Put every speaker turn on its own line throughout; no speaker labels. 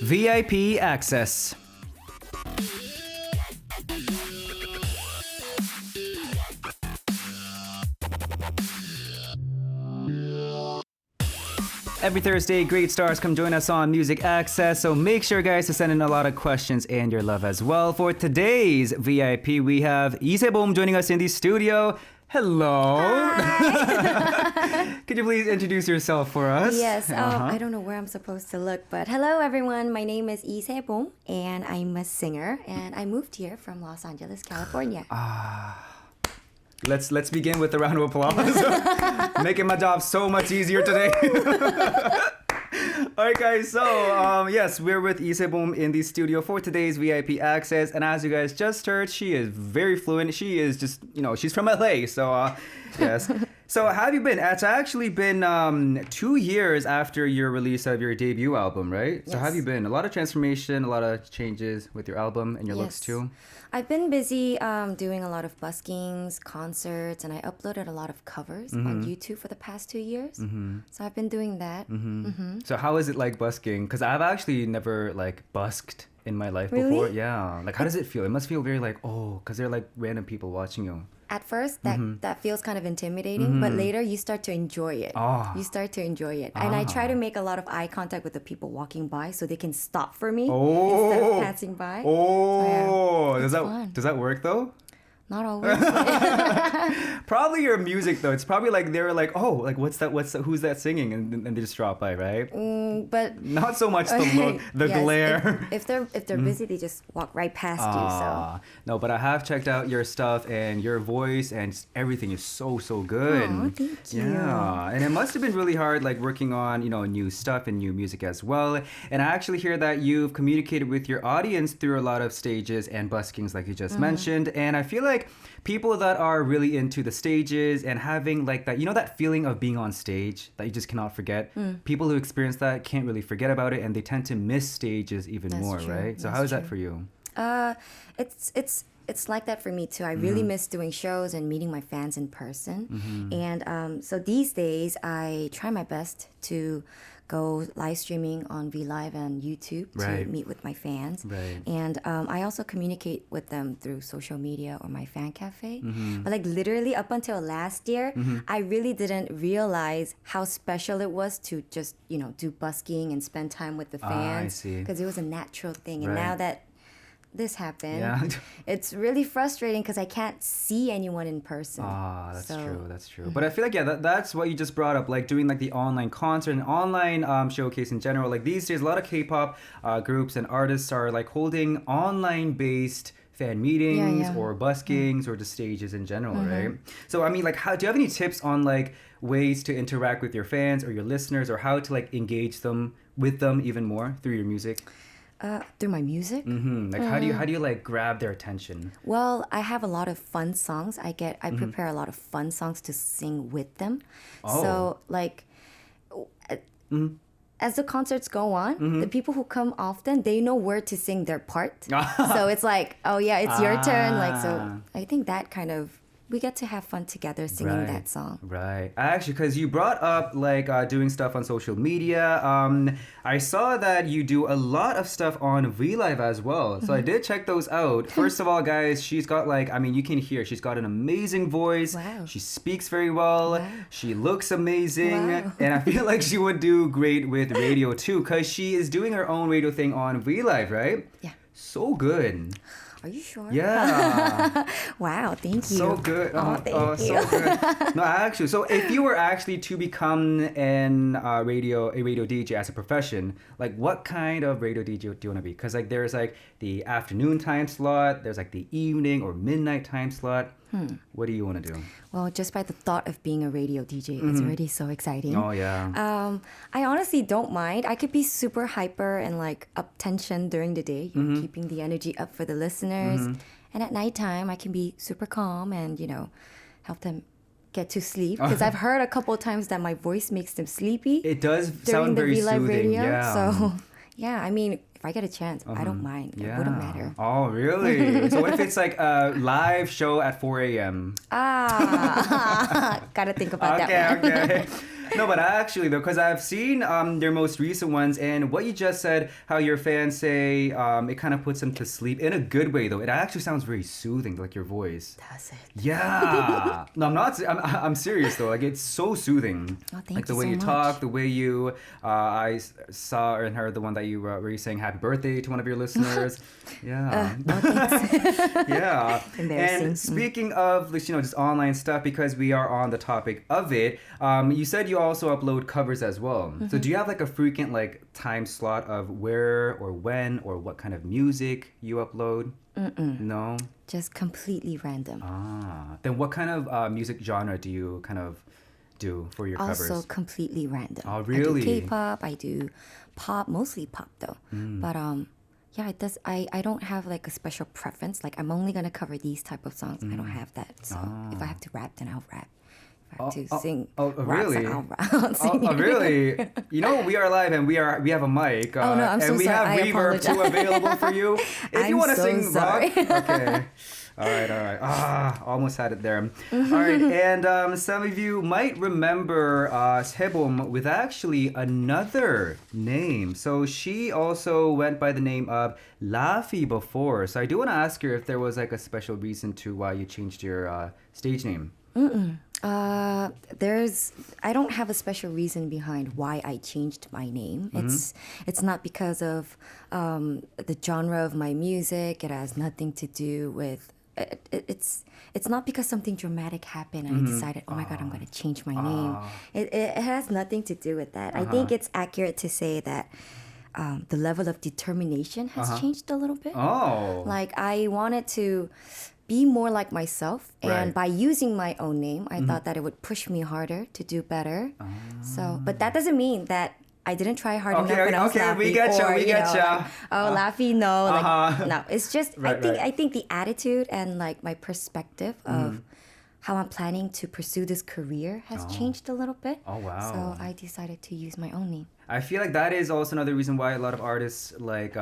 VIP access. Every Thursday, great stars come join us on Music Access, so make sure, guys, to send in a lot of questions and your love as well. For today's VIP, we have YISAEBOM joining us in the studio. Hello. Could you please introduce yourself for us?
Yes, I don't know where I'm supposed to look, but hello everyone. My name is YISAEBOM and I'm a singer and I moved here from Los Angeles, California.
Let's begin with a round of applause. Making my job so much easier today. Alright guys, so yes, we're with YISAEBOM in the studio for today's VIP access, and as you guys just heard, she is very fluent. She is just, she's from LA, so yes. So how have you been? It's actually been 2 years after your release of your debut album, right? So
Yes.
how have you been? A lot of transformation, a lot of changes with your album and your looks too?
I've been busy doing a lot of buskings, concerts, and I uploaded a lot of covers on YouTube for the past 2 years. So I've been doing that.
So how is it like busking? Because I've actually never like busked in my life
Really?
before. Yeah. Like how does it feel? It must feel very like, because they're like random people watching you.
At first, that feels kind of intimidating, but later you start to enjoy it. You start to enjoy it. And I try to make a lot of eye contact with the people walking by so they can stop for me instead of passing by.
Oh,
So, yeah,
does that work though?
Not always.
Probably your music though. It's probably like they were like, what's that? Who's that singing? And they just drop by, right?
But
Not so much the look, the
yes,
glare.
If they're busy, they just walk right past you. So
No, but I have checked out your stuff and your voice and everything is so good.
Aw, thank you.
Yeah, and it must have been really hard, like working on new stuff and new music as well. And I actually hear that you've communicated with your audience through a lot of stages and buskings, like you just mentioned. And I feel like people that are really into the stages and having like that, that feeling of being on stage that you just cannot forget. People who experience that can't really forget about it, and they tend to miss stages even
That's
more,
true.
right? So
That's
how is that
true.
for you?
it's like that for me too. I really miss doing shows and meeting my fans in person. And so these days, I try my best to go live streaming on VLive and YouTube
Right.
to meet with my fans.
Right.
And I also communicate with them through social media or my fan cafe. But like literally up until last year, I really didn't realize how special it was to just, do busking and spend time with the
I
fans.
see.
Because it was a natural thing. And
Right.
now that this happened,
Yeah.
it's really frustrating because I can't see anyone in person.
That's
So-
true. That's true. But I feel like, that's what you just brought up, like doing like the online concert and online showcase in general. Like these days, a lot of K-pop groups and artists are like holding online-based fan meetings
Yeah.
or buskings or just stages in general, right? So, I mean, like, do you have any tips on like ways to interact with your fans or your listeners, or how to like engage them with them even more through your music?
Through my music?
Like, how do you like grab their attention?
Well, I have a lot of fun songs. I prepare a lot of fun songs to sing with them.
Oh.
So like as the concerts go on, the people who come often, they know where to sing their part. So it's like, oh yeah, it's your turn. Like, so I think that kind of, we get to have fun together singing that song.
Right. Actually, because you brought up like doing stuff on social media. I saw that you do a lot of stuff on VLive as well. So I did check those out. First of all, guys, she's got you can hear she's got an amazing voice.
Wow.
She speaks very well.
Wow.
She looks amazing.
Wow.
And I feel like she would do great with radio too, because she is doing her own radio thing on VLive, right?
Yeah.
So good.
Are you sure?
Yeah.
Wow, thank you.
So good.
Oh, thank you.
So good. No, actually, so if you were actually to become a radio DJ as a profession, like what kind of radio DJ do you want to be? Because like there's like the afternoon time slot, there's like the evening or midnight time slot. What do you want to do?
Well, just by the thought of being a radio DJ, it's already so exciting.
Oh yeah.
I honestly don't mind. I could be super hyper and like up tension during the day, keeping the energy up for the listeners. And at nighttime, I can be super calm and, help them get to sleep. Because I've heard a couple of times that my voice makes them sleepy
It does
during
sound
the
very
VLive
soothing.
radio.
Yeah.
So, yeah, I mean, if I get a chance, I don't mind. It wouldn't matter.
Oh, really? So what if it's like a live show at 4 a.m.?
Gotta think about that one.
Okay. No, but actually though, because I've seen their most recent ones, and what you just said, how your fans say it kind of puts them to sleep in a good way though. It actually sounds very soothing, like your voice.
Does it?
Yeah. No, I'm not. I'm serious though. Like it's so soothing.
Oh, thank
like the
you
way
so
you
much.
talk, the way you. Saw and heard the one that you were you saying happy birthday to one of your listeners. Yeah. Yeah.
Embarrassing.
And speaking of this, just online stuff, because we are on the topic of it, you said you also upload covers as well. So do you have like a frequent like time slot of where or when or what kind of music you upload? No.
Just completely random.
Then what kind of music genre do you kind of do for your covers?
Also completely random.
Oh, really?
I do K-pop, I do pop, mostly pop though. But yeah, it does. I don't have like a special preference. Like I'm only gonna cover these type of songs. I don't have that. So if I have to rap, then I'll rap. If I have to sing, rap,
really?
I'll rap. Sing.
Really? We are live and we have a mic.
Oh, no, I'm
and
so
we
sorry.
have
I
reverb
apologize.
too available for you. If you
I'm
want to
so
sing
sorry.
rock, okay. All right. Almost had it there. All right, and some of you might remember YISAEBOM with actually another name. So she also went by the name of Laffy before. So I do want to ask her if there was like a special reason to why you changed your stage name.
I don't have a special reason behind why I changed my name. It's not because of the genre of my music. It has nothing to do with. It's not because something dramatic happened and I decided, oh my God, I'm going to change my name. It has nothing to do with that. I think it's accurate to say that the level of determination has changed a little bit.
Oh.
Like I wanted to be more like myself, and
Right.
by using my own name, I thought that it would push me harder to do better. So, but that doesn't mean that I didn't try hard enough when I was
okay,
Laffy.
we getcha,
or,
we
you know,
getcha.
like, oh, Laffy, no. Like, no, it's just,
Right, right.
I think the attitude and like my perspective of how I'm planning to pursue this career has changed a little bit.
Oh, wow.
So I decided to use my own name.
I feel like that is also another reason why a lot of artists like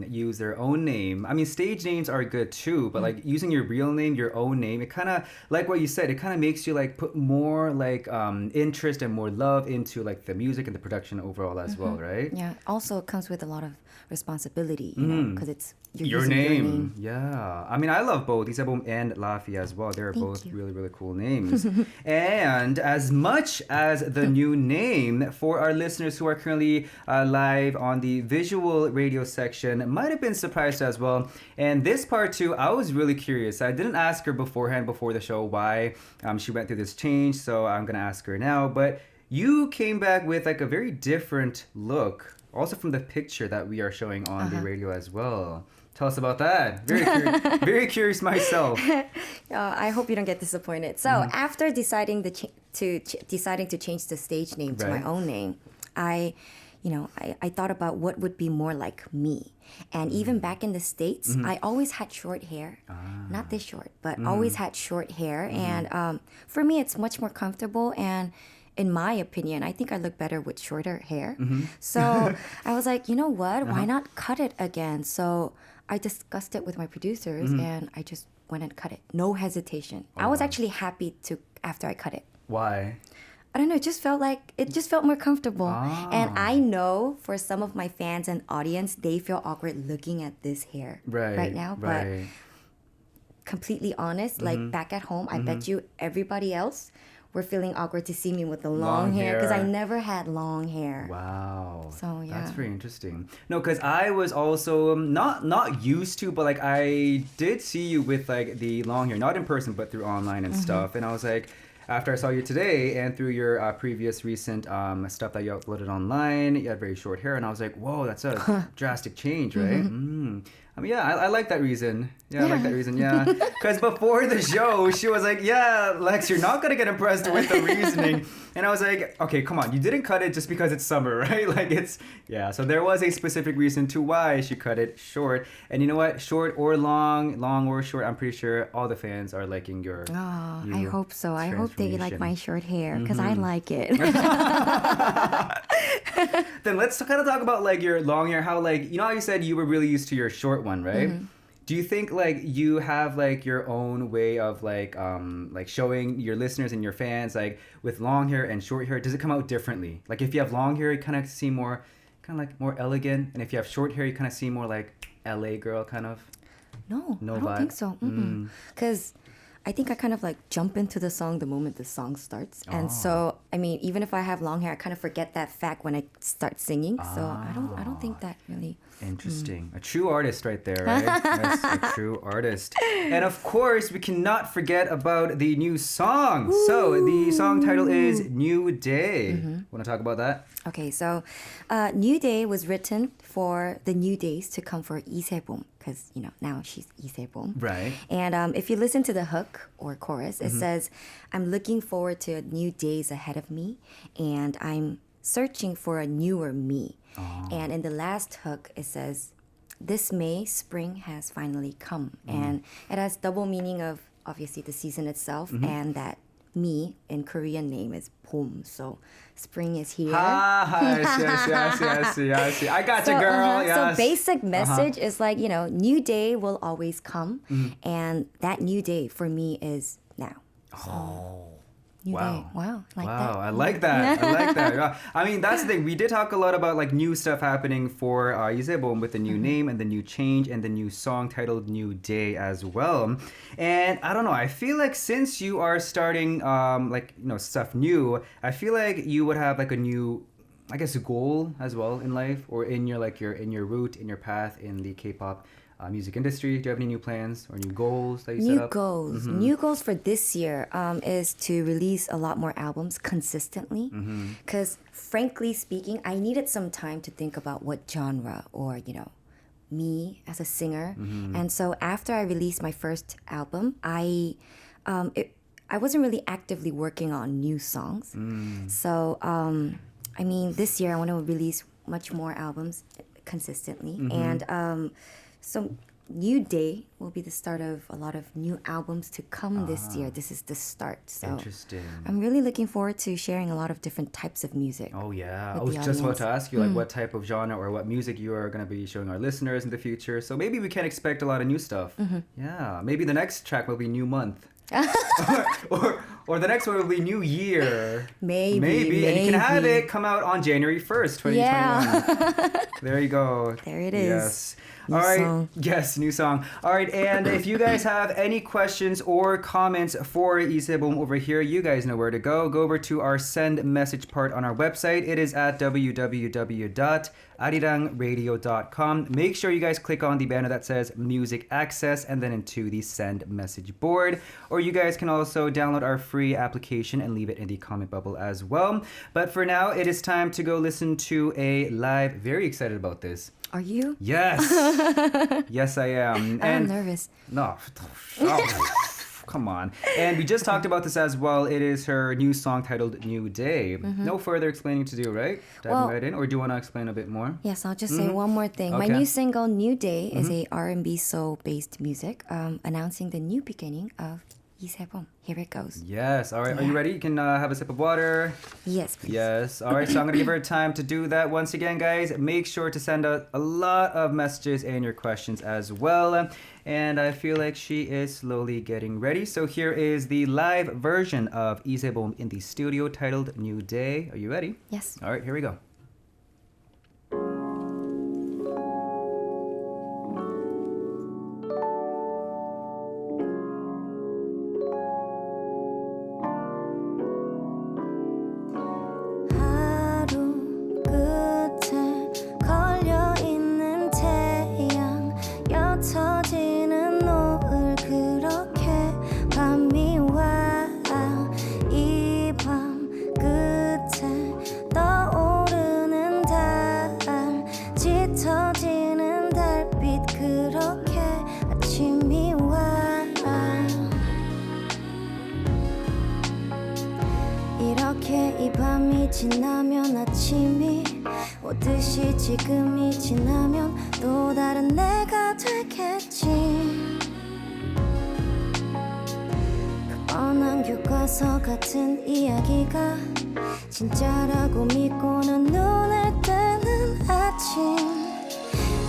use their own name. I mean, stage names are good too, but like using your real name, your own name, it kind of, like what you said, it kind of makes you like put more like interest and more love into like the music and the production overall as well, right?
Yeah. Also, it comes with a lot of responsibility, you know, because it's you're
Your
using
name. Yeah. I mean, I love both YISAEBOM and Laffy as well. They're both
you.
really, really cool names. And as much as the new name for our listeners who are currently live on the visual radio section might have been surprised as well. And this part too, I was really curious. I didn't ask her beforehand before the show why she went through this change, so I'm going to ask her now. But you came back with like a very different look, also from the picture that we are showing on the radio as well. Tell us about that. Very curious myself.
I hope you don't get disappointed. So after deciding deciding to change the stage name to my
Right.
own name, I thought about what would be more like me. And even back in the States, I always had short hair. Not this short, but always had short hair. And for me, it's much more comfortable. And in my opinion, I think I look better with shorter hair. So I was like, you know what? Why not cut it again? So I discussed it with my producers and I just went and cut it. No hesitation. I was actually happy after I cut it.
Why?
I don't know, it just felt more comfortable. And I know for some of my fans and audience, they feel awkward looking at this hair right now. But completely honest, like back at home, I bet you everybody else were feeling awkward to see me with the long hair because I never had long hair.
Wow.
So, yeah.
That's very interesting. No, because I was also not used to, but like I did see you with like the long hair, not in person, but through online and stuff. And I was like, after I saw you today and through your previous recent stuff that you uploaded online, you had very short hair, and I was like, whoa, that's a drastic change, right? I mean, yeah, I like that reason. Yeah, I like that reason, yeah. Because before the show, she was like, yeah, Lex, you're not going to get impressed with the reasoning. And I was like, okay, come on, you didn't cut it just because it's summer, right? Like yeah, so there was a specific reason to why she cut it short. And you know what? Short or long or short, I'm pretty sure all the fans are liking your
I hope so. I hope they like my short hair because I like it.
Then let's kind of talk about like your long hair, how like, you know how you said you were really used to your short one, right? Do you think like you have like your own way of like showing your listeners and your fans like with long hair and short hair? Does it come out differently? Like if you have long hair, you kind of seem more kind of like more elegant, and if you have short hair, you kind of seem more like LA girl kind of.
No,
No
I don't
vibe?
think so. Because I think I kind of like jump into the song the moment the song starts. And so, I mean, even if I have long hair, I kind of forget that fact when I start singing. So I don't think that really.
Interesting. A true artist right there, right? Yes, a true artist. And of course, we cannot forget about the new song. So the song title is New Day. Want to talk about that?
Okay, so New Day was written for the new days to come for YISAEBOM. Because, you know, now she's YISAEBOM.
Right.
And if you listen to the hook or chorus, it says, I'm looking forward to new days ahead of me. And I'm searching for a newer me. And in the last hook, it says, this May, spring has finally come. And it has double meaning of, obviously, the season itself and that me in Korean name is Bom. So spring is here.
Yes. I got you, girl. Yes.
So basic message is like, you know, new day will always come. And that new day for me is now. New
Wow.
day. Wow. Like
Wow,
that.
I like that. I like that. Yeah. I mean, that's the thing. We did talk a lot about like new stuff happening for YISAEBOM with the new name and the new change and the new song titled New Day as well. And I don't know. I feel like since you are starting like, you know, stuff new, I feel like you would have like a new, I guess, a goal as well in life or in your like in your route, in your path in the K-pop music industry. Do you have any new plans or new goals that you set up?
New goals for this year is to release a lot more albums consistently. Because frankly speaking, I needed some time to think about what genre or, you know, me as a singer. And so after I released my first album, I wasn't really actively working on new songs. So, I mean, this year I want to release much more albums consistently. And so New Day will be the start of a lot of new albums to come this year. This is the start. So
Interesting.
I'm really looking forward to sharing a lot of different types of music.
Oh yeah, I
with
was
the
just about
audience.
to ask you like what type of genre or what music you are going to be showing our listeners in the future. So maybe we can expect a lot of new stuff. Yeah, maybe the next track will be New Month. or the next one will be New Year.
Maybe.
And you can have it come out on January 1st, 2021.
Yeah.
There you go.
There it is.
Yes.
New
All right.
song.
Yes, new song. All right, and if you guys have any questions or comments for YISAEBOM over here, you guys know where to go. Go over to our send message part on our website. It is at www.arirangradio.com. Make sure you guys click on the banner that says Music Access and then into the send message board. Or you guys can also download our free application and leave it in the comment bubble as well. But for now, it is time to go listen to a live. Very excited about this.
Are you?
Yes. Yes, I am.
I'm nervous.
No. Oh, come on. And we just talked about this as well. It is her new song titled New Day. No further explaining to do, right? Diving right in. Or do you want to explain a bit more?
Yes, I'll just say one more thing. My
Okay.
new single, New Day, is a R&B soul-based music announcing the new beginning of YISAEBOM. Here it goes.
Yes. All right. Are you ready? You can have a sip of water.
Yes, please.
Yes. All right. So I'm going to give her time to do that. Once again, guys, make sure to send out a lot of messages and your questions as well. And I feel like she is slowly getting ready. So here is the live version of YISAEBOM in the studio titled New Day. Are you ready?
Yes.
All right. Here we go.
하루 끝에 걸려있는 태양 옅어지는 노을 그렇게 밤이 와 이 밤 끝에 떠오르는 달 짙어지는 달빛 그렇게 아침이 와 이렇게 이 밤이 지나면 아침이 오듯이 지금이 지나면 또 다른 내가 되겠지 그 뻔한 교과서 같은 이야기가 진짜라고 믿고는 눈을 뜨는 아침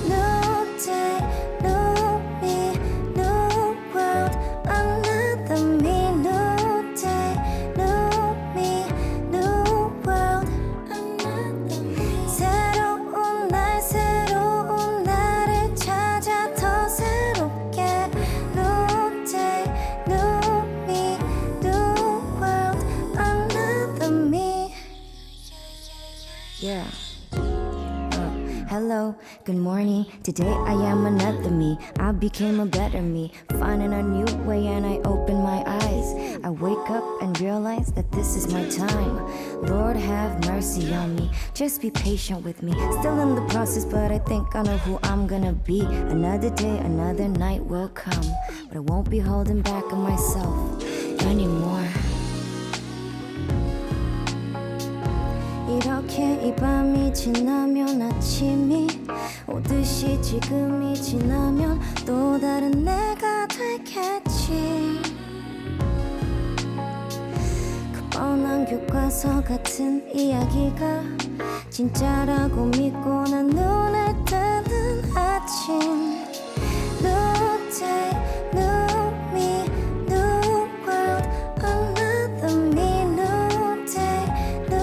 New day, new me hello, good morning. Today I am another me. I became a better me, finding a new way and I open my eyes. I wake up and realize that this is my time. Lord have mercy on me, just be patient with me. Still in the process, but I think I know who I'm gonna be. Another day, another night will come, but I won't be holding back on myself anymore. 이렇게 이 밤이 지나면 아침이 오듯이 지금이 지나면 또 다른 내가 되겠지. 그 뻔한 교과서 같은 이야기가 진짜라고 믿고 난 눈을 뜨는 아침. New day, new me, new world, another me. New day, new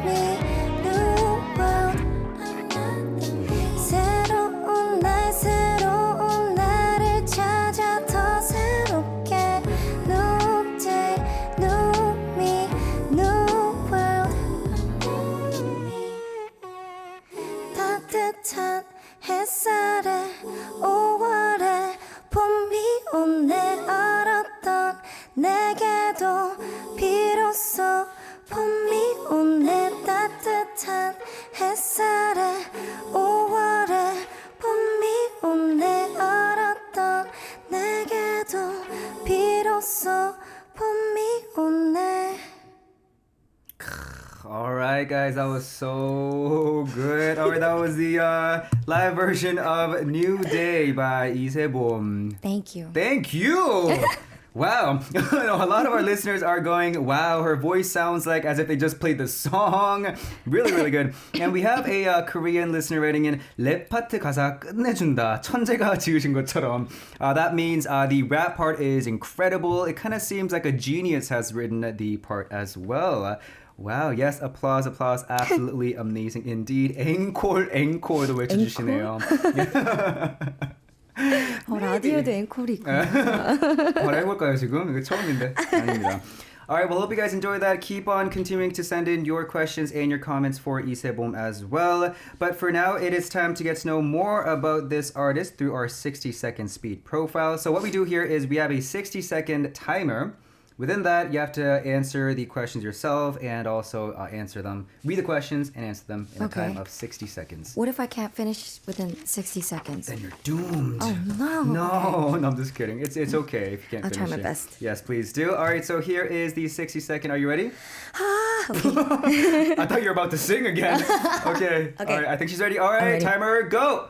me, new world, another me. 새로운 날, 새로운 나를 찾아 더 새롭게. New day, new me, new world, another me. 따뜻한 햇살에 5월에 봄이 오네. 알았던 내게도 비로소 봄이 오네. 따뜻한 햇살에 5월에 봄이 오네. 알았던 내게도 비로소 봄이 오네.
All right, guys, that was so good. All right, that was the live version of New Day by YISAEBOM.
Thank you.
Thank you. Wow. A lot of our listeners are going, wow, her voice sounds like as if they just played the song. Really, really good. And we have a Korean listener writing in, 랩 파트 가사 끝내준다. 천재가 지으신 것처럼. That means the rap part is incredible. It kind of seems like a genius has written the part as well. Wow, yes, applause, applause. Absolutely amazing indeed. 앵콜, 앵콜도 외쳐주시네요.
라디오도 앵콜이 있구나.
해볼까요 지금? 이거 처음인데. 아닙니다. All right, well, hope you guys enjoyed that. Keep on continuing to send in your questions and your comments for YISAEBOM as well. But for now, it is time to get to know more about this artist through our 60-second speed profile. So what we do here is we have a 60-second timer. Within that, you have to answer the questions yourself and also answer them. Read the questions and answer them in a time of 60 seconds.
What if I can't finish within 60 seconds?
Then you're doomed.
Oh, no.
No, I'm just kidding. It's okay if you can't finish it.
I'll try my best.
Yes, please do. All right, so here is the 60-second. Are you ready?
Okay.
I thought you were about to sing again. Okay. All right, I think she's ready. All right, timer, go.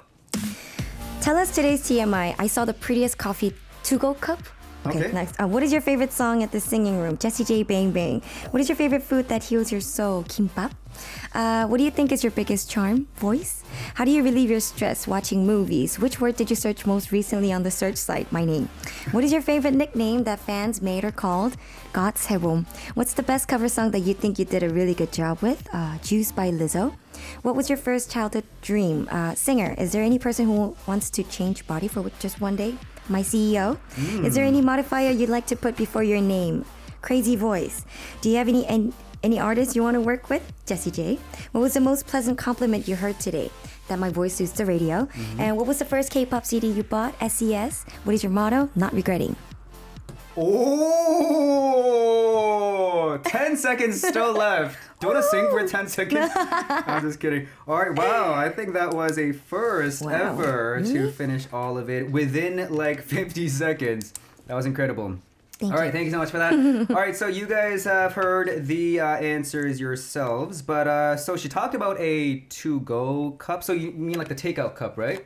Tell us today's TMI. I saw the prettiest coffee to-go cup. Okay, next. What is your favorite song at the singing room? Jessie J Bang Bang. What is your favorite food that heals your soul? Kimbap. What do you think is your biggest charm? Voice. How do you relieve your stress watching movies? Which word did you search most recently on the search site? My name. What is your favorite nickname that fans made or called? YISAEBOM. What's the best cover song that you think you did a really good job with? Juice by Lizzo. What was your first childhood dream? Singer. Is there any person who wants to change body for just one day? My CEO. Is there any modifier you'd like to put before your name? Crazy voice. Do you have any artists you want to work with? Jessie J. What was the most pleasant compliment you heard today? That my voice suits the radio. And what was the first K-pop CD you bought? SES. What is your motto? Not regretting.
Oh, 10 seconds still left. Do you want to sing for 10 seconds? I'm just kidding. All right, wow. I think that was a first ever to finish all of it within like 50 seconds. That was incredible. All right, thank you so much for that. All right, so you guys have heard the answers yourselves, but so she talked about a to-go cup. So you mean like the takeout cup, right?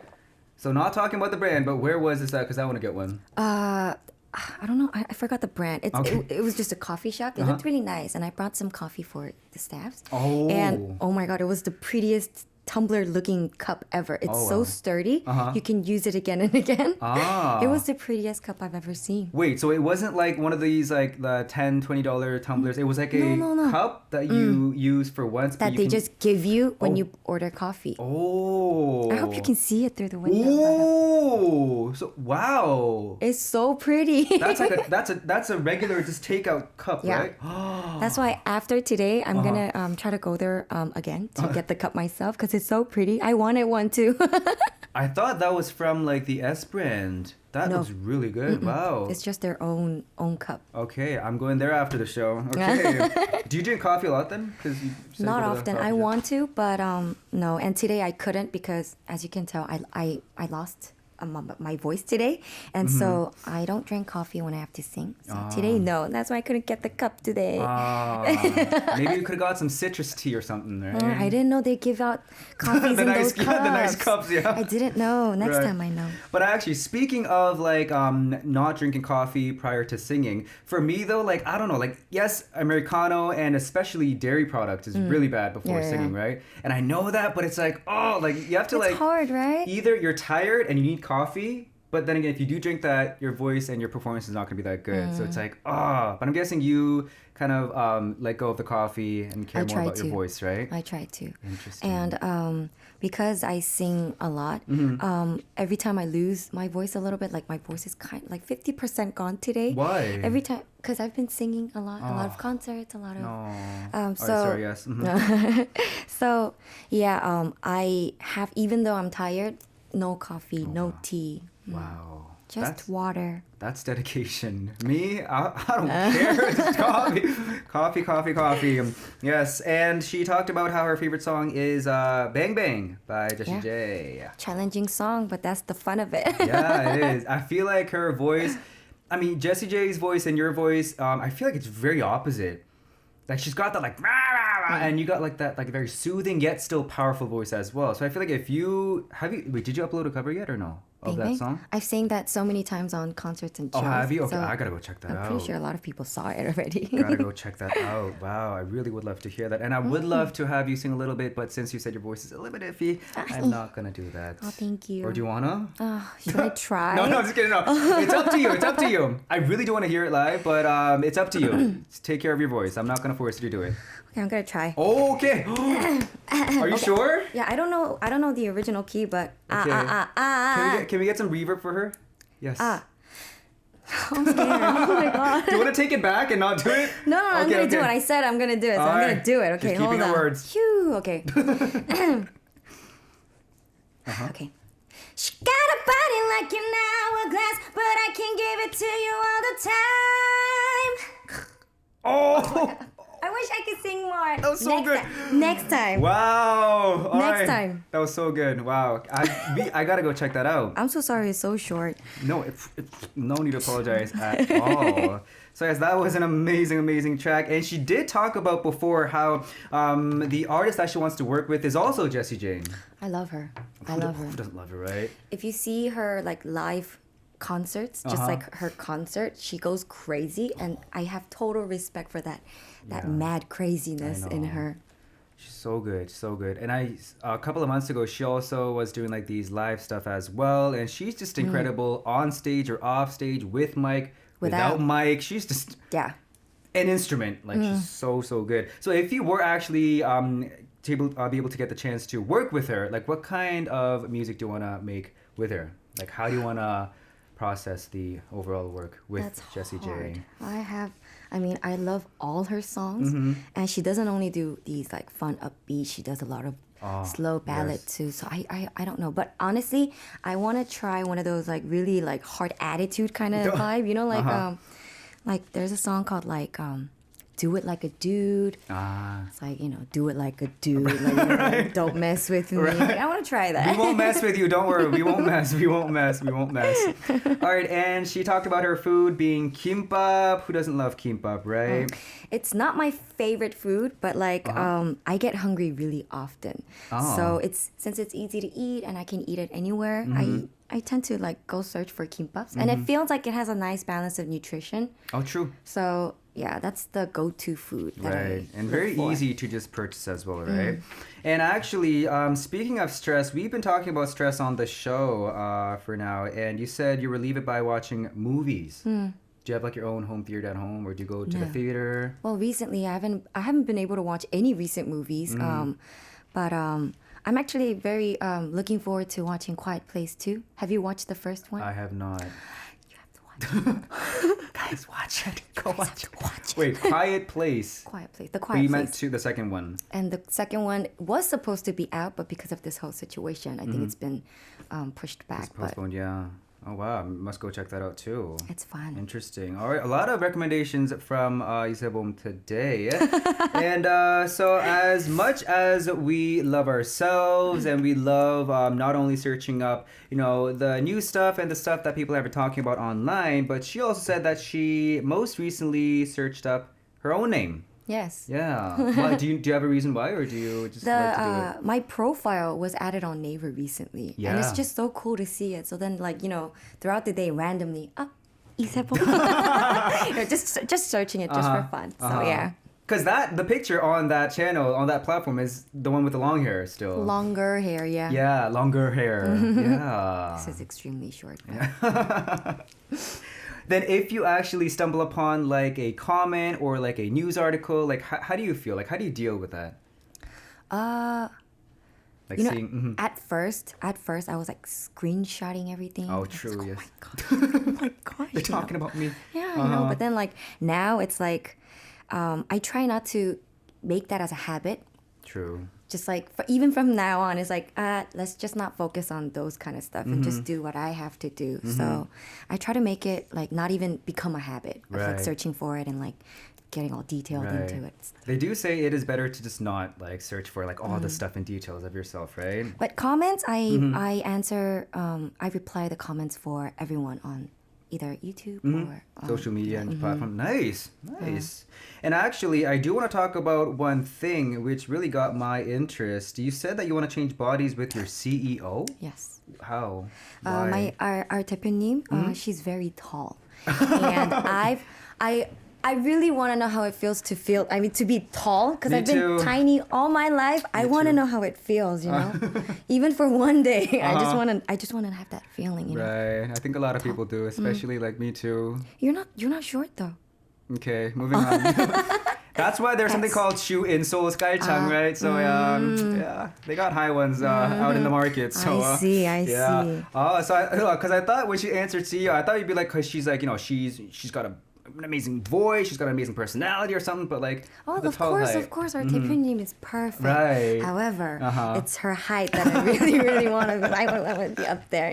So not talking about the brand, but where was this at? Because I want to get one.
I don't know. I forgot the brand. It was just a coffee shop. It looked really nice, and I brought some coffee for the staffs.
Oh.
And oh my god, it was the prettiest tumbler-looking cup ever. It's so sturdy. You can use it again and again. It was the prettiest cup I've ever seen.
Wait, so it wasn't like one of these like the $10, $20 tumblers. It was like a cup that you use for once.
That they just give you when you order coffee.
Oh.
I hope you can see it through the window.
Oh, so wow.
It's so pretty.
That's a regular just takeout cup, right?
That's why after today, I'm gonna try to go there again to get the cup myself because It's so pretty. I wanted one too.
I thought that was from like the S brand. That looks really good. Wow.
It's just their own cup.
Okay, I'm going there after the show. Okay. Do you drink coffee a lot then? Because you said
Not
you go to the
often.
coffee
I
shop.
want to, but no. And today I couldn't because, as you can tell, I lost my voice today, and so I don't drink coffee when I have to sing. So today, no. That's why I couldn't get the cup today.
Maybe you could have got some citrus tea or something, right?
I didn't know they give out coffees
the
in
nice,
those cups.
the nice cups, yeah.
I didn't know. Next
Right.
time I know.
But actually, speaking of like not drinking coffee prior to singing, for me though, like I don't know, like yes, Americano and especially dairy products is really bad before
Yeah,
singing, right? And I know that, but it's like you have to
It's
like
hard, right?
either you're tired and you need coffee, but then again, if you do drink that, your voice and your performance is not going to be that good. So it's like, but I'm guessing you kind of let go of the coffee and care more about your voice, right?
I try to.
Interesting.
And because I sing a lot, every time I lose my voice a little bit, like my voice is kind like 50% gone today.
Why?
Every time, because I've been singing a lot of concerts, a lot of.
No.
So
Sorry, yes. Mhm.
so yeah, I have, even though I'm tired, no coffee, no tea,
Wow.
just water.
That's dedication. Me, I don't care. Just coffee. Yes, and she talked about how her favorite song is Bang Bang by Jessie J.
Challenging song, but that's the fun of it.
Yeah, it is. I feel like her voice, I mean, Jessie J's voice and your voice, I feel like it's very opposite. Like she's got that like, rah, rah, rah, and you got like that like very soothing yet still powerful voice as well. So I feel like if you, wait, did you upload a cover yet or no? Of that song?
I've sang that so many times on concerts and shows.
Oh, have you? Okay,
so
I gotta go check that out.
I'm pretty sure a lot of people saw it already.
Gotta go check that out. Wow, I really would love to hear that. And I would love to have you sing a little bit, but since you said your voice is a little bit iffy, I'm not gonna do that.
Oh, thank you.
Or do you wanna?
Should I try?
No, I'm just kidding. No, it's up to you. It's up to you. I really do want to hear it live, but it's up to you. Just take care of your voice. I'm not gonna force you to do it.
Okay, I'm gonna try.
Okay. Are you sure?
Yeah, I don't know the original key, but
Okay. Can we get some reverb for her? Yes.
I'm scared. Oh my god.
Do you want to take it back and not do it?
No, I'm
Okay,
gonna do it.
okay.
I said I'm gonna do it, so
All
I'm gonna
right.
do it. Okay,
Just
hold
keeping
on.
the words.
Phew. Okay. Okay. She got a body like an hourglass, but I can't give it to you all the time.
Oh.
I wish I could sing more.
That was so good.
Next time.
Wow. All
Next
right.
time.
That was so good. Wow. I gotta go check that out.
I'm so sorry. It's so short.
No, no need to apologize at all. So yes, that was an amazing track. And she did talk about before how the artist that she wants to work with is also Jessie J.
I love her. I love her.
Who doesn't love her, right?
If you see her like live concerts, just like her concert, she goes crazy, and I have total respect for that mad craziness in her.
She's so good. And a couple of months ago, she also was doing like these live stuff as well, and she's just incredible on stage or off stage, with mic, without mic. She's just an instrument. Like she's so good. So if you were actually be able to get the chance to work with her, like what kind of music do you want to make with her? Like how do you want to process the overall work with Jessie J?
I love all her songs, and she doesn't only do these like fun upbeat. She does a lot of slow ballad too. So I don't know, but honestly, I want to try one of those like really like hard attitude kind of vibe. You know, like there's a song called like Do It Like a Dude. It's like, do it like a dude. Like, don't mess with me. Like, I want to try that.
We won't mess with you. Don't worry. We won't mess. All right. And she talked about her food being kimbap. Who doesn't love kimbap, right?
It's not my favorite food, but like I get hungry really often. So since it's easy to eat and I can eat it anywhere, I tend to like go search for kimbaps, and it feels like it has a nice balance of nutrition.
Oh, true.
So yeah, that's the go-to food. That
And very easy to just purchase as well, right? And actually, speaking of stress, we've been talking about stress on the show for now, and you said you relieve it by watching movies. Do you have like your own home theater at home, or do you go to the theater?
Well, recently I haven't been able to watch any recent movies, but I'm actually very looking forward to watching Quiet Place 2. Have you watched the first one?
I have not.
You have to watch
Guys, watch it. Go watch it.
Watch it.
Wait, Quiet Place.
Quiet Place. The
But
Quiet
you
Place.
meant to the second one.
And the second one was supposed to be out, but because of this whole situation, I think it's been pushed back.
It's postponed, yeah. Oh wow, must go check that out too.
It's fun.
Interesting. All right, a lot of recommendations from YISAEBOM today. And so as much as we love ourselves and we love not only searching up, the new stuff and the stuff that people have been talking about online, but she also said that she most recently searched up her own name.
Yes.
Yeah. Why, do you have a reason why, or do you just like to do it?
My profile was added on Naver recently, and it's
Yeah.
just so cool to see it. So then, throughout the day, randomly, YISAEBOM. just searching it just for fun. So yeah,
Because the picture on that channel, on that platform, is the one with the long hair still.
longer hair. Yeah.
Yeah, longer hair. Yeah.
This is extremely short.
Then if you actually stumble upon like a comment or like a news article, like how do you feel? Like how do you deal with that? Like seeing...
at first I was like screenshotting everything.
Oh,
I was
true,
like,
yes.
Oh my gosh.
They're talking about me.
Yeah, I know. But then like now it's like I try not to make that as a habit.
True.
Just like even from now on, it's like let's just not focus on those kind of stuff and just do what I have to do. So I try to make it like not even become a habit of like
Right.
searching for it and like getting all detailed into it.
They do say it is better to just not like search for like all the stuff and details of yourself, right?
But comments, I answer, I reply the comments for everyone on either YouTube or
Social media and platform. Nice. And actually, I do want to talk about one thing which really got my interest. You said that you want to change bodies with your CEO.
Yes.
How? Why?
Our 대표님, she's very tall, and I really want to know how it feels to be tall, because
Me
I've been
too.
tiny all my life. I want to
too.
know how it feels, even for one day. I just want to have that feeling,
Right. I think a lot of people do, especially like me too.
You're not short though.
Okay, moving on. That's why there's something called shoe in Seoul Skychang, right? So yeah, they got high ones out in the market. So
I see.
yeah. Oh, so because I thought when she answered CEO, I thought you'd be like, because she's like, she's got an amazing voice, she's got an amazing personality or something, but like the tall height.
Of course, our 대표님 is perfect.
Right.
However, it's her height that I really, really want to. I want to be up there,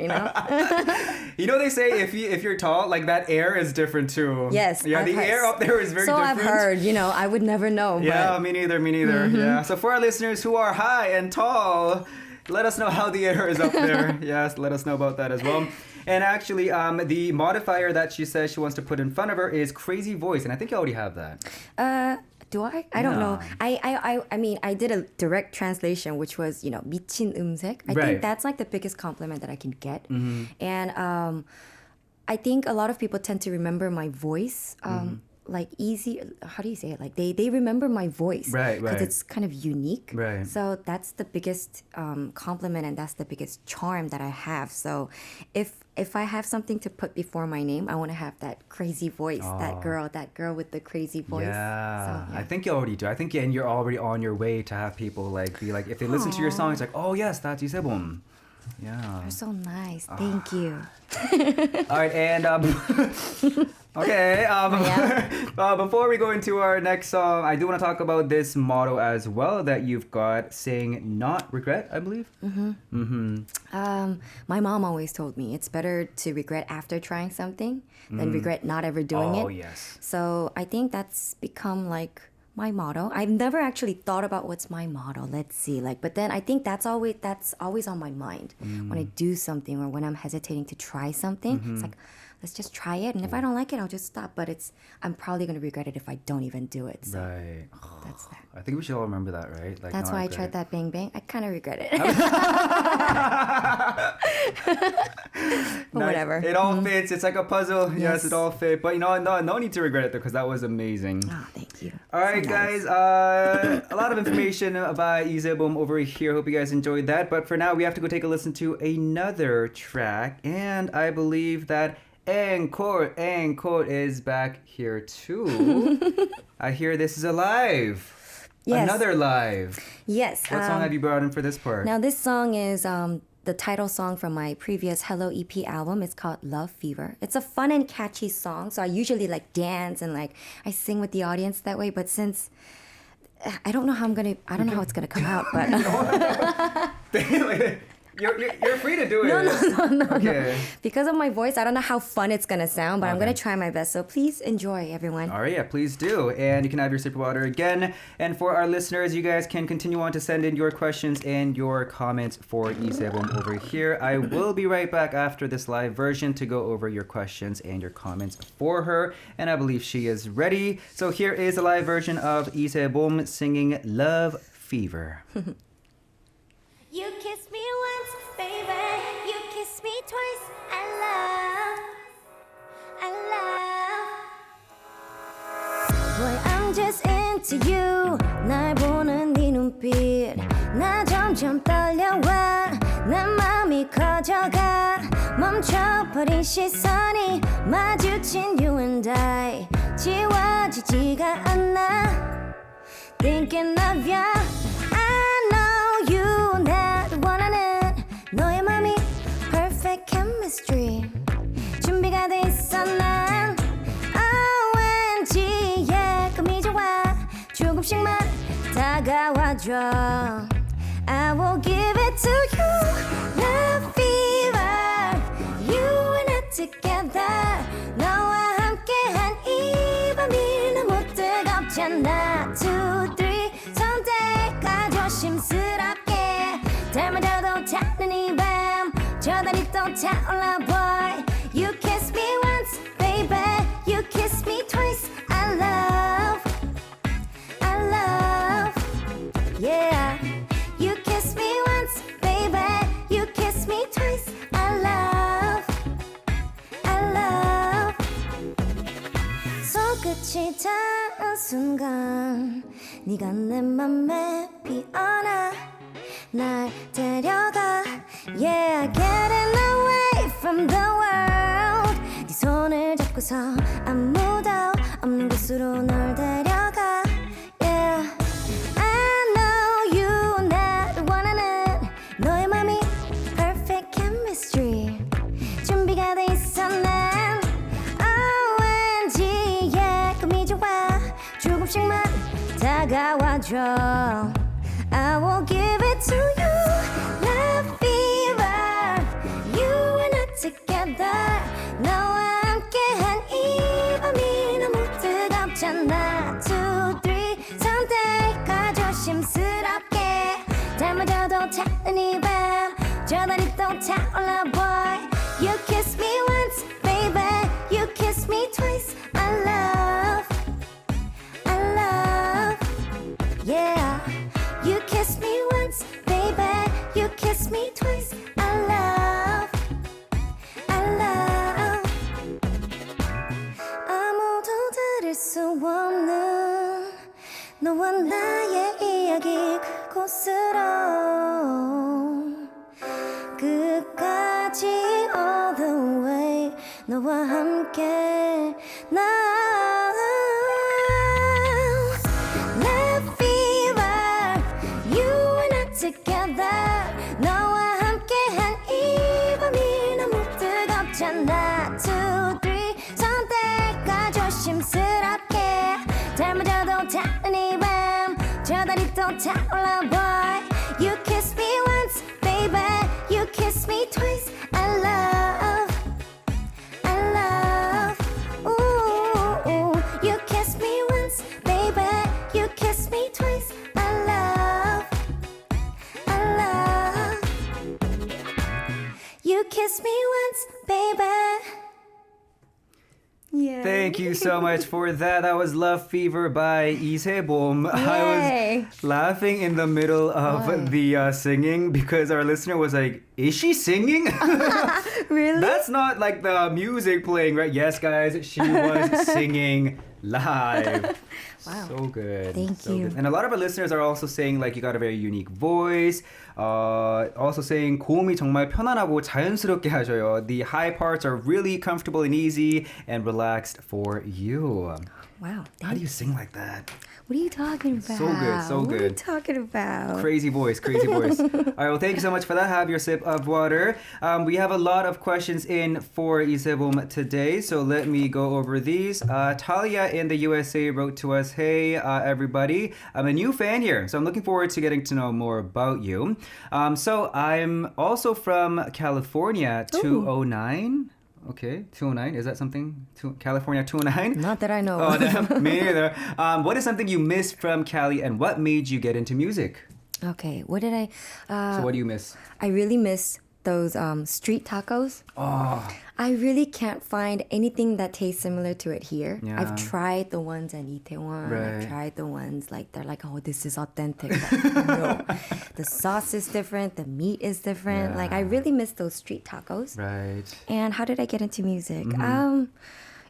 They say if you're tall, like that air is different too.
Yes.
Yeah, the air up there is very
so
different.
I've heard. I would never know.
Yeah,
But
me neither. Yeah. So for our listeners who are high and tall, let us know how the air is up there. Yes, let us know about that as well. And actually, the modifier that she says she wants to put in front of her is crazy voice, and I think you already have that.
do I? I don't know.
Yeah.
I mean, I did a direct translation, which was, 미친 음색. I
Right.
think that's like the biggest compliment that I can get. And I think a lot of people tend to remember my voice. Like easy, how do you say it? Like they remember my voice,
Right.
Because it's kind of unique,
Right.
So that's the biggest compliment, and that's the biggest charm that I have. So if I have something to put before my name, I want to have that crazy voice, that girl with the crazy voice.
Yeah.
So,
I think you already do. I think and you're already on your way to have people like be like, if they listen to your song, it's like, oh yes, that's YISAEBOM. Yeah.
You're so nice. Thank you.
All right, and okay. Before we go into our next song, I do want to talk about this motto as well that you've got, saying "not regret," I believe.
My mom always told me it's better to regret after trying something than regret not ever doing it.
Oh yes.
So I think that's become like my motto. I've never actually thought about what's my motto. Let's see. But then I think that's always on my mind when I do something or when I'm hesitating to try something. It's like, let's just try it, and if I don't like it, I'll just stop. But I'm probably gonna regret it if I don't even do it. So
Right.
that's that.
I think we should all remember that, right? Like,
That's
not
why I
regret
tried
it.
that bang bang. I kind of regret it. But
No,
whatever.
It all fits. It's like a puzzle. Yes,
Yes.
it all fit. But no need to regret it though, because that was amazing.
Oh, thank you.
All right,
So nice.
guys. A lot of information by YISAEBOM over here. Hope you guys enjoyed that. But for now, we have to go take a listen to another track. And I believe that Encore is back here too. I hear this is a live.
Yes.
Another live.
Yes.
What song have you brought in for this part?
Now this song is the title song from my previous Hello EP album. It's called Love Fever. It's a fun and catchy song, so I usually like dance and like I sing with the audience that way. But since I don't know how it's gonna come out, but
You're free to do it.
no.
Okay.
Because of my voice, I don't know how fun it's gonna sound, but I'm gonna try my best. So please enjoy, everyone.
All right, yeah, please do. And you can have your sip of water again. And for our listeners, you guys can continue on to send in your questions and your comments for YISAEBOM over here. I will be right back after this live version to go over your questions and your comments for her. And I believe she is ready. So here is a live version of YISAEBOM singing Love Fever.
You kiss me once, baby. You kiss me twice. I love. Boy, I'm just into you. 날 보는 네 눈빛. 나 점점 떨려와. 내 맘이 커져가. 멈춰버린 시선이 마주친 you and I. 지워지지가 않아. Thinking of ya. 너의 맘이 perfect chemistry 준비가 돼 있어 난 왠지 예감이 좋아 조금씩만 다가와줘 I will give it to you love fever you and I together 너와 함께한 이 밤이 너무 뜨겁잖아 2, 3 선택가 조심스럽게 닮아져도 타는 이 밤 저 달이 또 타올라 boy You kiss me once baby You kiss me twice I love Yeah You kiss me once baby You kiss me twice I love 손끝이 닿은 순간 네가 내 맘에 피어나 날 데려가 Yeah, getting away from the world 네 손을 잡고서 아무도 없는 곳으로 널 데려가 Yeah, I know you 날 원하는 너의 맘이 perfect chemistry 준비가 돼 있어 난 왠지 예감이 좋아 조금씩만 다가와줘 I will give it to you Love fever You and I together 너와 함께한 이 밤이 너무 뜨겁잖아 2, 3 선택가 조심스럽게 닮아져도 타는 이 밤 저 달이 또 타올라 boy You kiss me once baby You kiss me twice I love Yeah You kiss me once, baby. You kiss me twice. I love. 아무도 들을 수 없는 너와 나의 이야기 그곳으로 끝까지 all the way 너와 함께 Together 너와 함께한 이 밤이 너무 뜨겁잖아 2, 3 선택가 조심스럽게 닮아져도 타는 이 밤 저 달이 또 타올라 boy You kiss me once baby You kiss me twice I love Ooh, You kiss me once baby You kiss me twice I love You kiss me once, baby.
Yeah.
Thank you so much for that. That was Love Fever by YISAEBOM. I was laughing in the middle of the singing because our listener was like, is she singing?
Really?
That's not like the music playing, right? Yes, guys, she was singing live.
Wow.
So good.
Thank
so
you.
Good. And a lot of our listeners are also saying like you got a very unique voice. Also saying 고음이 정말 편안하고 자연스럽게 하셔요. The high parts are really comfortable and easy and relaxed for you.
Wow.
How do you sing like that?
What are you talking about?
So good, so
What are you
good.
talking about?
Crazy voice, crazy voice. All right, well, thank you so much for that. Have your sip of water. We have a lot of questions in for YISAEBOM today, so let me go over these. Talia in the USA wrote to us, hey, everybody, I'm a new fan here, so I'm looking forward to getting to know more about you. So I'm also from California, 209. Okay, 209. Is that something? California 209?
Not that I know.
Oh, no, me neither. What is something you miss from Cali and what made you get into music?
Okay, what did I...
So what do you miss?
I really miss those street tacos.
Oh,
I really can't find anything that tastes similar to it here.
Yeah.
I've tried the ones in Itaewon.
Right.
I've tried the ones like they're like, oh, this is authentic. But no, the sauce is different. The meat is different.
Yeah.
Like I really miss those street tacos.
right.
And how did I get into music?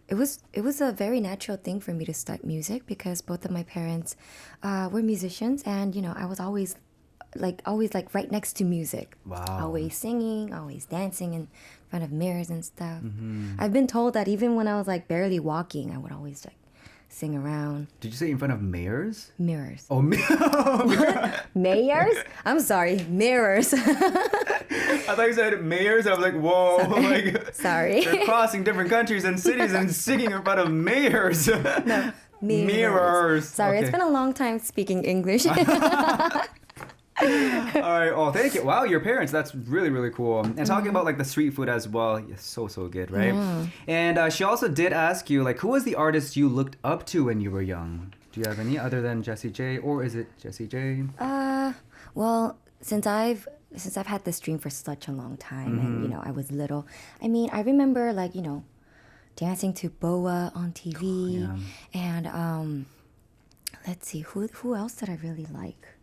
It was a very natural thing for me to start music because both of my parents were musicians, and you know I was always like right next to music.
Wow.
Always singing, always dancing in front of mirrors and stuff.
Mm-hmm.
I've been told that even when I was like barely walking, I would always like sing around
Did you say in front of mayors?
mirrors.
Oh,
Mayors? I'm sorry, mirrors.
I thought you said mayors. I was like, whoa. Like,
Sorry.
they're crossing different countries and cities and singing in front of mayors.
No,
Mirrors.
Sorry,
Okay.
it's been a long time speaking English.
All right. Oh, thank you. Wow, your parents. That's really, really cool. And talking about like the street food as well. Yeah, so good, right? And she also did ask you, like, who was the artist you looked up to when you were young? Do you have any other than Jessie J, or is it Jessie J?
Well, since I've had this dream for such a long time, and you know, I was little. I mean, I remember like you know, dancing to Boa on TV, and let's see, who else did I really like?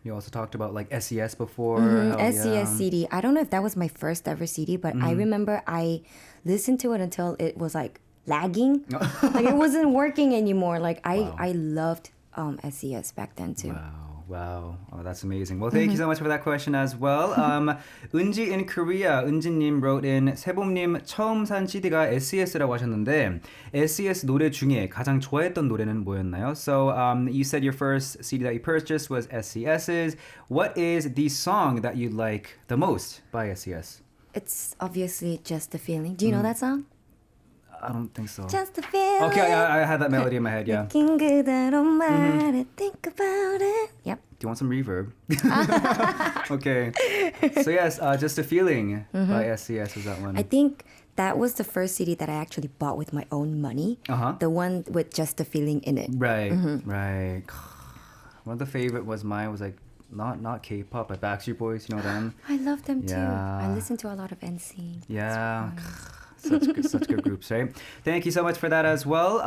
You also talked about like SES before. Oh,
SES
yeah.
CD. I don't know if that was my first ever CD, but I remember I listened to it until it was like lagging, like it wasn't working anymore. Like I loved SES back then too.
Wow. Oh, that's amazing. Well, thank you so much for that question as well. 은지 in Korea, 은지님 wrote in, 세봄님 처음 산 CD가 SES라고 하셨는데 SES 노래 중에 가장 좋아했던 노래는 뭐였나요? So you said your first CD that you purchased was SES's. What is the song that you like the most by SES?
It's obviously Just the Feeling. Do you know that song?
I don't think so.
Just the Feeling.
Okay, I had that melody in my head, yeah.
느낀 그대로 말해, think about it. Yep.
Do you want some reverb? Okay. So yes, Just a Feeling by SES was that one.
I think that was the first CD that I actually bought with my own money. The one with Just the Feeling in it.
Right. One of the favorite was mine was like not K-pop, but Backstreet Boys, you know them?
I love them too.
Yeah.
I listen to a lot of NSYNC.
Yeah. Such good groups, right? Thank you so much for that as well.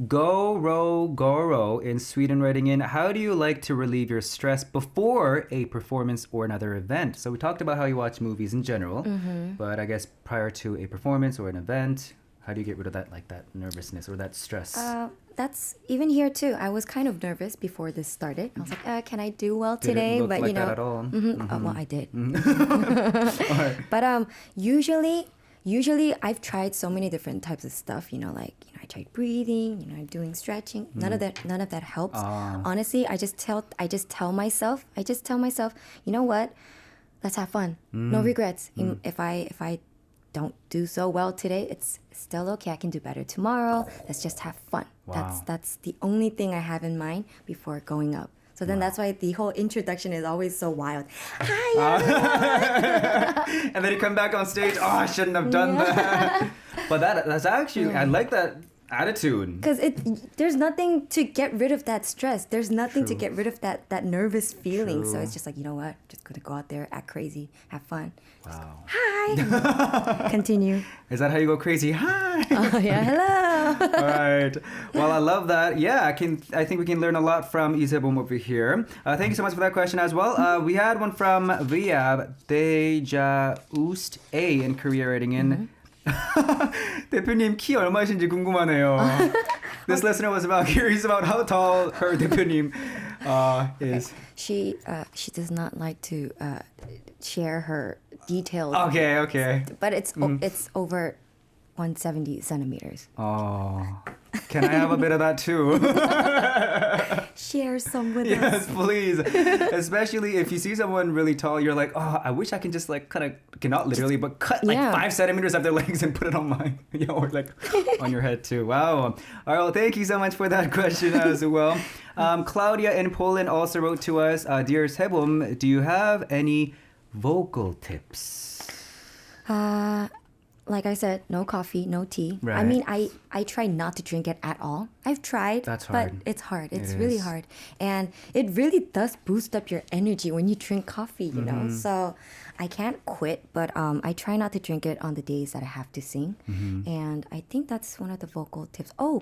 Goro in Sweden writing in, how do you like to relieve your stress before a performance or another event? So we talked about how you watch movies in general, but I guess prior to a performance or an event, how do you get rid of that nervousness or that stress?
That's even here too. I was kind of nervous before this started. I was like, can I do well
Did
today?
it look
but
like
you know,
that at all?
well, I did.
All right.
But usually I've tried so many different types of stuff. You know, like I tried breathing. You know, doing stretching. None of that helps. Honestly, I just tell myself. You know what? Let's have fun. No regrets. If I don't do so well today, it's still okay. I can do better tomorrow. Let's just have fun.
Wow.
That's the only thing I have in mind before going up. So then that's why the whole introduction is always so wild. Hi, everyone.
And then you come back on stage, oh, I shouldn't have done that. But that's actually, I like that attitude.
Because there's nothing to get rid of that stress. There's nothing to get rid of that nervous feeling. So it's just like, you know what? Just gonna go out there, act crazy, have fun.
Wow.
Hi. Continue.
Is that how you go crazy? Hi.
Oh yeah, hello.
All right. Well, I love that. Yeah, I think we can learn a lot from YISAEBOM over here. Thank you so much for that question as well. We had one from Viab Deja Oost A in Korea writing in. 대표님 키 얼마이신지 궁금하네요. This listener was curious about how tall her 대표님 is.
She does not like to share her details.
Okay.
But it's over 170 centimeters.
Oh. Can I have a bit of that too?
Share some with
Yes,
us.
please. Especially if you see someone really tall, you're like, oh, I wish I can just like kind of, not literally, but cut like
Yeah.
5 centimeters of their legs and put it on mine. Or like on your head too. Wow. All right, well, thank you so much for that question as well. Claudia in Poland also wrote to us, Dear Sebum, do you have any vocal tips?
Like I said, no coffee, no tea. I
Right.
mean, I try not to drink it at all. I've tried,
That's
but
hard.
it's hard. It's
It
really
is.
hard. And it really does boost up your energy when you drink coffee, you know?
Mm-hmm.
So I can't quit, but I try not to drink it on the days that I have to sing.
Mm-hmm.
And I think that's one of the vocal tips. Oh,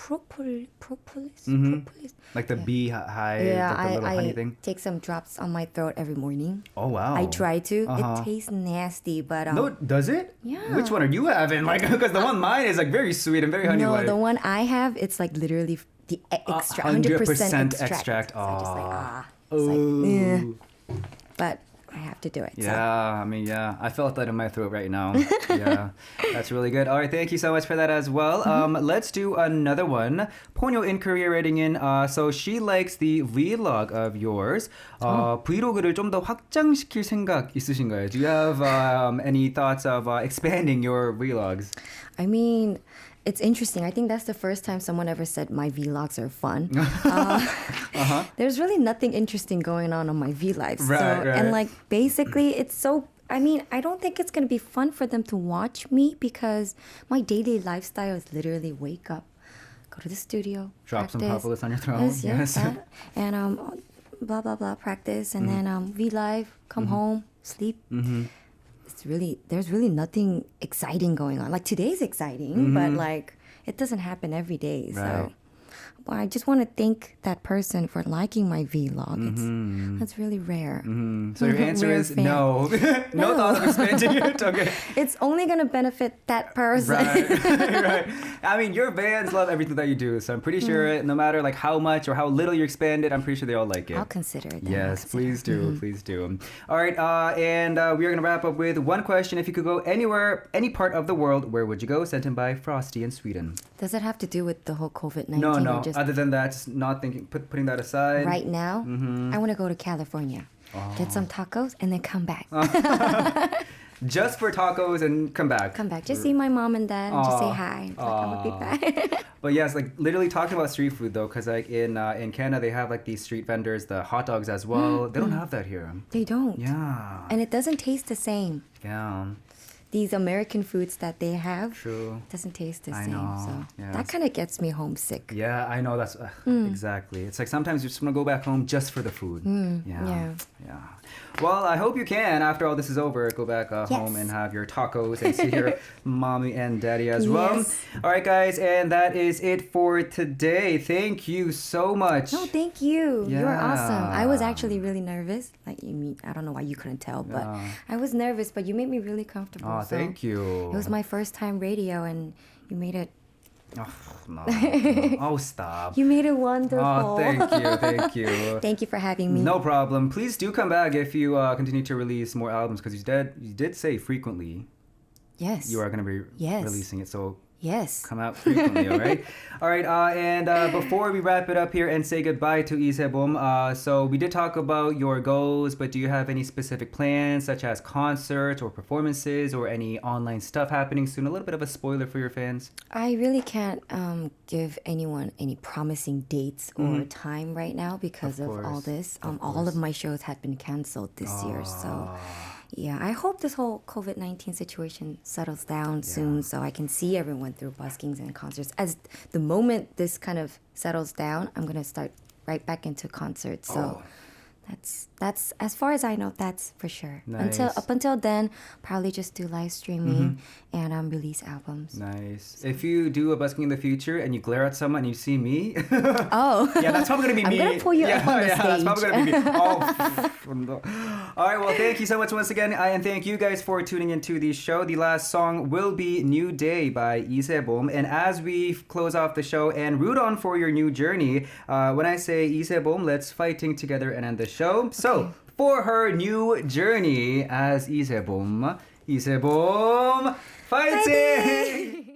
propolis?
Mm-hmm.
Propolis?
Like the bee hive,
Yeah,
like the little honey
I
thing?
take some drops on my throat every morning.
Oh, wow.
I try to.
Uh-huh.
It tastes nasty, but
No, does it?
Yeah.
Which one are you having? Like, because the one mine is like very sweet and very honey
no,
like.
the one I have, it's like literally the extra
100%
100%
extract.
So I just like
Oh.
It's like, but I have to do it.
Yeah, I mean, yeah. I felt that in my throat right now. Yeah, that's really good. All right, thank you so much for that as well. Let's do another one. Ponyo in Korea writing in. So she likes the vlog of yours. 브이로그를 좀 더 확장시킬 생각 있으신가요? Do you have any thoughts of expanding your vlogs?
I mean, it's interesting. I think that's the first time someone ever said my vlogs are fun. There's really nothing interesting going on my vlogs.
Right.
And like basically it's so, I mean, I don't think it's going to be fun for them to watch me because my daily lifestyle is literally wake up, go to the studio,
Drop some
practice.
propolis on your throat.
Yes,
Yes.
that. And blah, blah, blah, practice. And then V-Live, come home, sleep. There's really nothing exciting going on. Like today's exciting, but like it doesn't happen every day.
Right.
So well, I just want to thank that person for liking my vlog. That's really rare.
So your answer
Rare
is
fan.
no. No thought of expanding it. Okay.
It's only gonna benefit that person.
Right, right. I mean, your fans love everything that you do, so I'm pretty sure no matter like how much or how little you expand it, I'm pretty sure they all like it.
I'll consider it. then.
Yes, please do, please do. All right, and we are gonna wrap up with one question. If you could go anywhere, any part of the world, where would you go? Sent in by Frosty in Sweden.
Does it have to do with the whole COVID-19?
No,
or
no.
just
Other than that, just not thinking, putting that aside.
right now? I want to go to California, get some tacos, and then come back.
Just for tacos and come back.
Come back. Just see my mom and dad and just say hi. Like, I will be back.
But yes, like literally talking about street food though, because like in Canada they have like these street vendors, the hot dogs as well. They don't have that here.
They don't.
Yeah.
And it doesn't taste the same.
Yeah.
These American foods that they have
True.
doesn't taste the
I
same.
know.
So
Yes.
that kind of gets me homesick.
Yeah, I know that's exactly. It's like sometimes you just want to go back home just for the food.
yeah.
Yeah. Well, I hope you can, after all this is over, go back home and have your tacos and see your mommy and daddy as well.
Yes.
All right, guys, and that is it for today. Thank you so much.
No, thank you. You are awesome. I was
Yeah.
actually really nervous. Like you mean, I don't know why you couldn't tell, but
Yeah.
I was nervous, but you made me really comfortable.
Oh,
so
thank you.
It was my first time radio, and you made it.
Oh, no. Oh, stop.
You made it wonderful.
Oh, thank you. Thank you.
Thank you for having me.
No problem. Please do come back if you continue to release more albums, because you did say frequently
Yes.
you are going to be
Yes.
releasing it. So
Yes.
come out frequently, all right? All right, and before we wrap it up here and say goodbye to YISAEBOM, so we did talk about your goals, but do you have any specific plans, such as concerts or performances or any online stuff happening soon? A little bit of a spoiler for your fans.
I really can't give anyone any promising dates or time right now because of all
course.
this. All of my shows had been canceled this year, so yeah, I hope this whole COVID-19 situation settles down soon so I can see everyone through buskings and concerts. As the moment this kind of settles down, I'm gonna start right back into concerts. So that's as far as I know, that's for sure.
Nice.
Up until then, probably just do live streaming and release albums.
Nice. If you do a busking in the future and you glare at someone and you see me,
Oh.
yeah, that's probably gonna be
I'm
me.
gonna pull you up on the
that's probably
stage.
gonna be me. Oh. All right. Well, thank you so much once again, and thank you guys for tuning into the show. The last song will be "New Day" by YISAEBOM, and as we close off the show and root on for your new journey, when I say YISAEBOM, let's fighting together and end the show. So for her new journey as YISAEBOM, YISAEBOM, fighting!